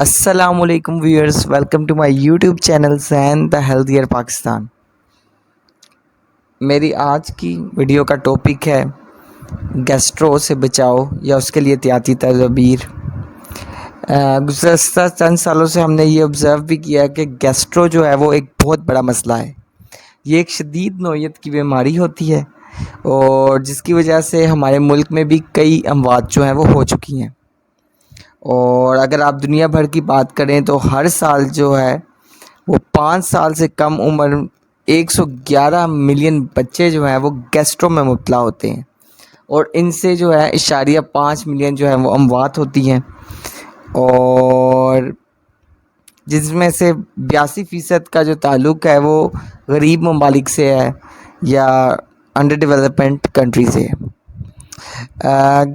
السلام علیکم viewers, welcome to my YouTube channel Zain the healthier Pakistan. میری آج کی ویڈیو کا ٹاپک ہے گیسٹرو سے بچاؤ یا اس کے لیے احتیاطی تدابیر۔ گزشتہ چند سالوں سے ہم نے یہ آبزرو بھی کیا کہ گیسٹرو جو ہے وہ ایک بہت بڑا مسئلہ ہے۔ یہ ایک شدید نوعیت کی بیماری ہوتی ہے اور جس کی وجہ سے ہمارے ملک میں بھی کئی اموات جو ہیں وہ ہو چکی ہیں، اور اگر آپ دنیا بھر کی بات کریں تو ہر سال جو ہے وہ 5 سال سے کم عمر 111 ملین بچے جو ہیں وہ گیسٹرو میں مبتلا ہوتے ہیں، اور ان سے جو ہے 5 ملین جو ہے وہ اموات ہوتی ہیں، اور جس میں سے 82% کا جو تعلق ہے وہ غریب ممالک سے ہے یا انڈر ڈیولپمنٹ کنٹری سے ہے۔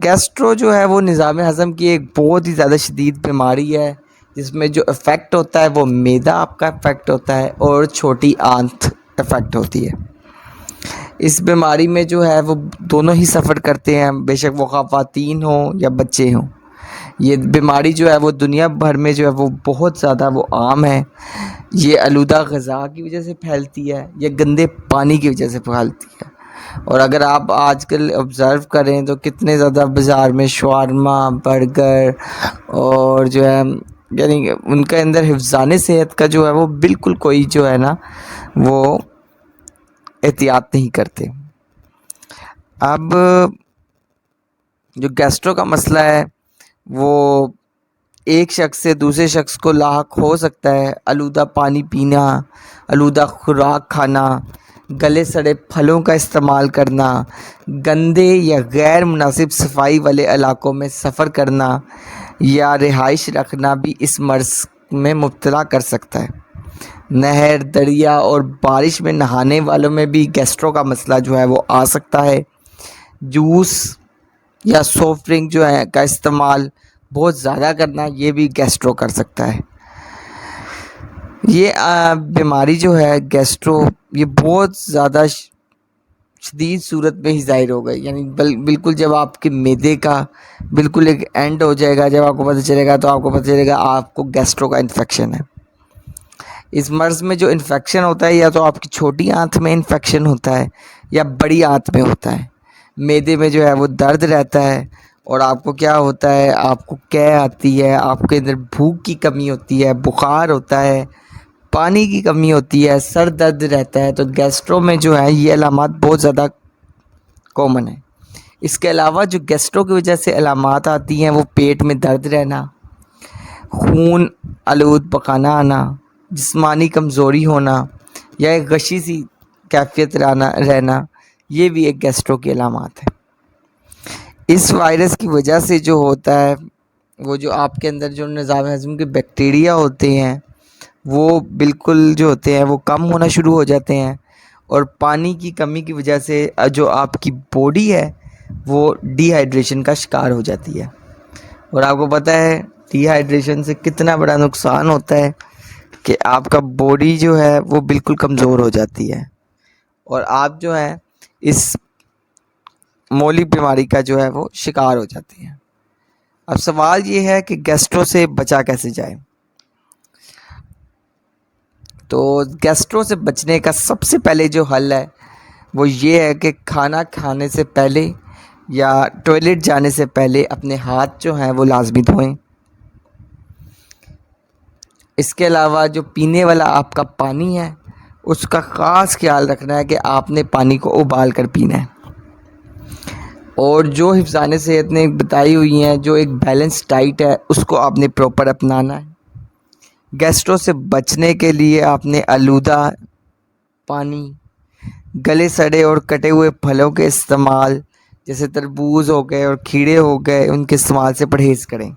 گیسٹرو جو ہے وہ نظام ہضم کی ایک بہت ہی زیادہ شدید بیماری ہے، جس میں جو افیکٹ ہوتا ہے وہ معدہ آپ کا افیکٹ ہوتا ہے اور چھوٹی آنت افیکٹ ہوتی ہے۔ اس بیماری میں جو ہے وہ دونوں ہی سفر کرتے ہیں، بے شک وہ خواتین ہوں یا بچے ہوں۔ یہ بیماری جو ہے وہ دنیا بھر میں جو ہے وہ بہت زیادہ وہ عام ہے۔ یہ آلودہ غذا کی وجہ سے پھیلتی ہے یا گندے پانی کی وجہ سے پھیلتی ہے، اور اگر آپ آج کل آبزرو کریں تو کتنے زیادہ بازار میں شاورما، برگر اور جو ہے یعنی ان کے اندر حفظان صحت کا جو ہے وہ بالکل کوئی جو ہے نا وہ احتیاط نہیں کرتے۔ اب جو گیسٹرو کا مسئلہ ہے وہ ایک شخص سے دوسرے شخص کو لاحق ہو سکتا ہے۔ آلودہ پانی پینا، آلودہ خوراک کھانا، گلے سڑے پھلوں کا استعمال کرنا، گندے یا غیر مناسب صفائی والے علاقوں میں سفر کرنا یا رہائش رکھنا بھی اس مرض میں مبتلا کر سکتا ہے۔ نہر، دریا اور بارش میں نہانے والوں میں بھی گیسٹرو کا مسئلہ جو ہے وہ آ سکتا ہے۔ جوس یا سافٹ ڈرنک جو ہے کا استعمال بہت زیادہ کرنا یہ بھی گیسٹرو کر سکتا ہے۔ یہ بیماری جو ہے گیسٹرو یہ بہت زیادہ شدید صورت میں ہی ظاہر ہو گئی، یعنی بالکل جب آپ کے معدے کا بالکل ایک اینڈ ہو جائے گا، جب آپ کو پتہ چلے گا تو آپ کو پتہ چلے گا آپ کو گیسٹرو کا انفیکشن ہے۔ اس مرض میں جو انفیکشن ہوتا ہے یا تو آپ کی چھوٹی آنت میں انفیکشن ہوتا ہے یا بڑی آنت میں ہوتا ہے۔ معدے میں جو ہے وہ درد رہتا ہے اور آپ کو کیا ہوتا ہے، آپ کو قے آتی ہے، آپ کے اندر بھوک کی کمی ہوتی ہے، بخار ہوتا ہے، پانی کی کمی ہوتی ہے، سر درد رہتا ہے۔ تو گیسٹرو میں جو ہے یہ علامات بہت زیادہ کامن ہیں۔ اس کے علاوہ جو گیسٹرو کی وجہ سے علامات آتی ہیں وہ پیٹ میں درد رہنا، خون آلود پخانہ آنا، جسمانی کمزوری ہونا یا ایک غشی سی کیفیت رہنا، یہ بھی ایک گیسٹرو کی علامات ہے۔ اس وائرس کی وجہ سے جو ہوتا ہے وہ جو آپ کے اندر جو نظام ہضم کے بیکٹیریا ہوتے ہیں وہ بالکل جو ہوتے ہیں وہ کم ہونا شروع ہو جاتے ہیں، اور پانی کی کمی کی وجہ سے جو آپ کی باڈی ہے وہ ڈی ہائیڈریشن کا شکار ہو جاتی ہے، اور آپ کو پتہ ہے ڈی ہائیڈریشن سے کتنا بڑا نقصان ہوتا ہے کہ آپ کا باڈی جو ہے وہ بالکل کمزور ہو جاتی ہے، اور آپ جو ہے اس مولی بیماری کا جو ہے وہ شکار ہو جاتے ہیں۔ اب سوال یہ ہے کہ گیسٹرو سے بچا کیسے جائے؟ تو گیسٹرو سے بچنے کا سب سے پہلے جو حل ہے وہ یہ ہے کہ کھانا کھانے سے پہلے یا ٹوائلٹ جانے سے پہلے اپنے ہاتھ جو ہیں وہ لازمی دھوئیں۔ اس کے علاوہ جو پینے والا آپ کا پانی ہے اس کا خاص خیال رکھنا ہے کہ آپ نے پانی کو ابال کر پینا ہے، اور جو حفظان صحت نے بتائی ہوئی ہیں جو ایک بیلنس ڈائٹ ہے اس کو آپ نے پراپر اپنانا ہے۔ گیسٹرو سے بچنے کے لیے آپ نے آلودہ پانی، گلے سڑے اور کٹے ہوئے پھلوں کے استعمال جیسے تربوز ہو گئے اور کھیرے ہو گئے ان کے استعمال سے پرہیز کریں،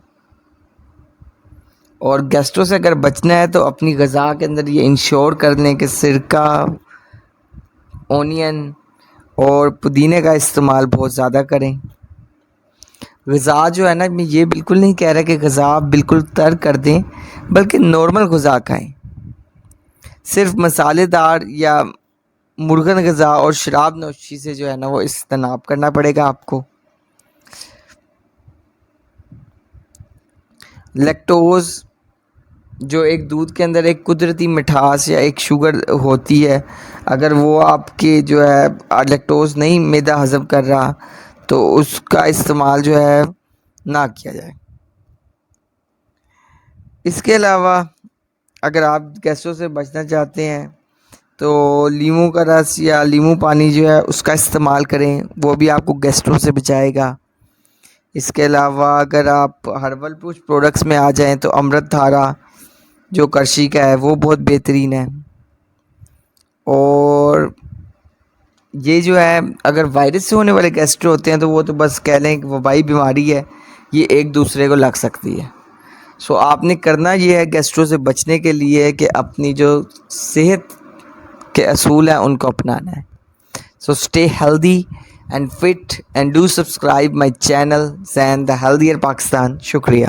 اور گیسٹرو سے اگر بچنا ہے تو اپنی غذا کے اندر یہ انشور کر لیں کہ سرکہ، اونین اور پودینے کا استعمال بہت زیادہ کریں۔ غذا جو ہے نا، میں یہ بالکل نہیں کہہ رہا کہ غذا آپ بالکل ترک کر دیں، بلکہ نارمل غذا کھائیں۔ صرف مسالے دار یا مرغن غذا اور شراب نوشی سے جو ہے نا وہ اجتناب کرنا پڑے گا آپ کو۔ لیکٹوز جو ایک دودھ کے اندر ایک قدرتی مٹھاس یا ایک شوگر ہوتی ہے، اگر وہ آپ کے جو ہے لیکٹوز نہیں معدہ ہضم کر رہا تو اس کا استعمال جو ہے نہ کیا جائے۔ اس کے علاوہ اگر آپ گیسٹرو سے بچنا چاہتے ہیں تو لیموں کا رس یا لیموں پانی جو ہے اس کا استعمال کریں، وہ بھی آپ کو گیسٹرو سے بچائے گا۔ اس کے علاوہ اگر آپ ہربل کچھ پروڈکٹس میں آ جائیں تو امرت دھارا جو کرشی کا ہے وہ بہت بہترین ہے۔ اور یہ جو ہے اگر وائرس سے ہونے والے گیسٹرو ہوتے ہیں تو وہ تو بس کہہ لیں کہ وبائی بیماری ہے، یہ ایک دوسرے کو لگ سکتی ہے۔ سو آپ نے کرنا یہ ہے گیسٹرو سے بچنے کے لیے کہ اپنی جو صحت کے اصول ہیں ان کو اپنانا ہے۔ So stay healthy and fit and do subscribe my channel Zain the healthier Pakistan. شکریہ۔